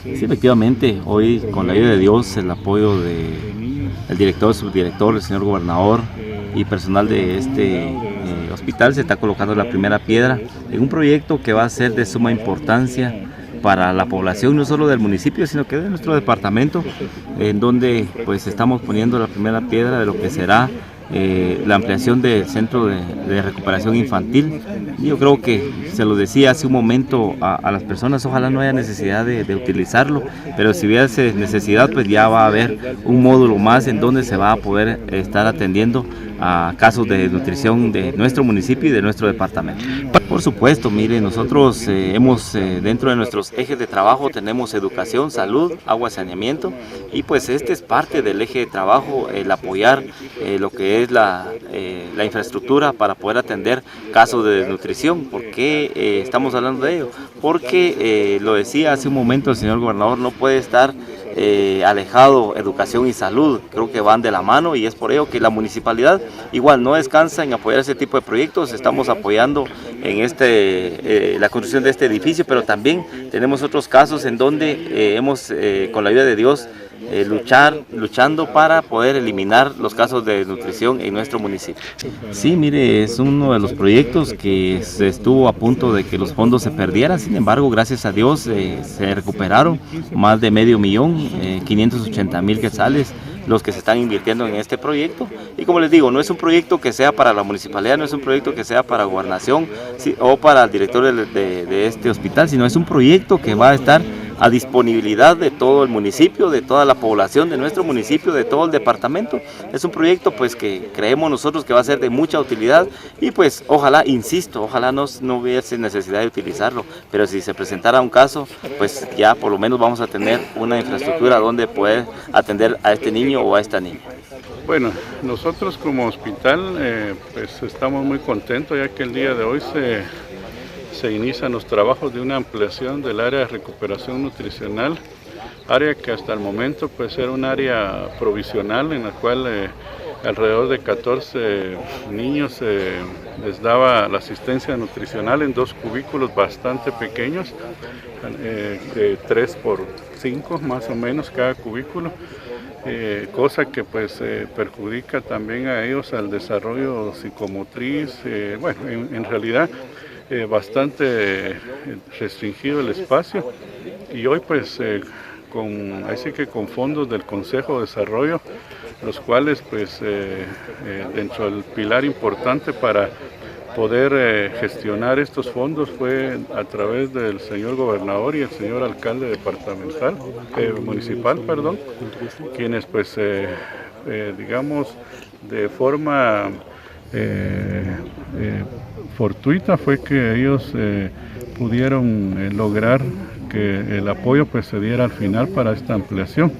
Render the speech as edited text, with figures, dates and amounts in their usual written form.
Sí, efectivamente, hoy con la ayuda de Dios, el apoyo del director, subdirector, el señor gobernador y personal de este hospital, se está colocando la primera piedra en un proyecto que va a ser de suma importancia para la población, no solo del municipio, sino que de nuestro departamento, en donde pues estamos poniendo la primera piedra de lo que será la ampliación del centro de recuperación infantil. Yo creo que se lo decía hace un momento a las personas, ojalá no haya necesidad de utilizarlo, pero si hubiese necesidad, pues ya va a haber un módulo más en donde se va a poder estar atendiendo a casos de desnutrición de nuestro municipio y de nuestro departamento. Por supuesto, mire, nosotros dentro de nuestros ejes de trabajo tenemos educación, salud, agua, saneamiento, y pues este es parte del eje de trabajo, el apoyar lo que es la infraestructura para poder atender casos de desnutrición. ¿Por qué estamos hablando de ello? Porque lo decía hace un momento el señor gobernador, no puede estar alejado educación y salud, creo que van de la mano, y es por ello que la municipalidad igual no descansa en apoyar ese tipo de proyectos. Estamos apoyando en la construcción de este edificio, pero también tenemos otros casos en donde hemos, con la ayuda de Dios, luchando para poder eliminar los casos de desnutrición en nuestro municipio. Sí, mire, es uno de los proyectos que se estuvo a punto de que los fondos se perdieran. Sin embargo, gracias a Dios se recuperaron más de $580,000, 580,000 quetzales los que se están invirtiendo en este proyecto. Y como les digo, no es un proyecto que sea para la municipalidad, no es un proyecto que sea para gobernación o para el director de este hospital, sino es un proyecto que va a estar a disponibilidad de todo el municipio, de toda la población de nuestro municipio, de todo el departamento. Es un proyecto pues que creemos nosotros que va a ser de mucha utilidad, y pues ojalá, insisto, ojalá no hubiese necesidad de utilizarlo, pero si se presentara un caso, pues ya por lo menos vamos a tener una infraestructura donde poder atender a este niño o a esta niña. Bueno, nosotros como hospital pues estamos muy contentos, ya que el día de hoy se inician los trabajos de una ampliación del área de recuperación nutricional, área que hasta el momento pues era un área provisional en la cual alrededor de 14 niños les daba la asistencia nutricional en 2 cubículos bastante pequeños, de 3 por 5 más o menos cada cubículo, cosa que pues perjudica también a ellos al desarrollo psicomotriz. Bueno, en realidad bastante restringido el espacio, y hoy pues así que con fondos del Consejo de Desarrollo, los cuales pues dentro del pilar importante para poder gestionar estos fondos fue a través del señor gobernador y el señor alcalde municipal, quienes pues digamos de forma fortuita fue que ellos pudieron lograr que el apoyo pues se diera al final para esta ampliación.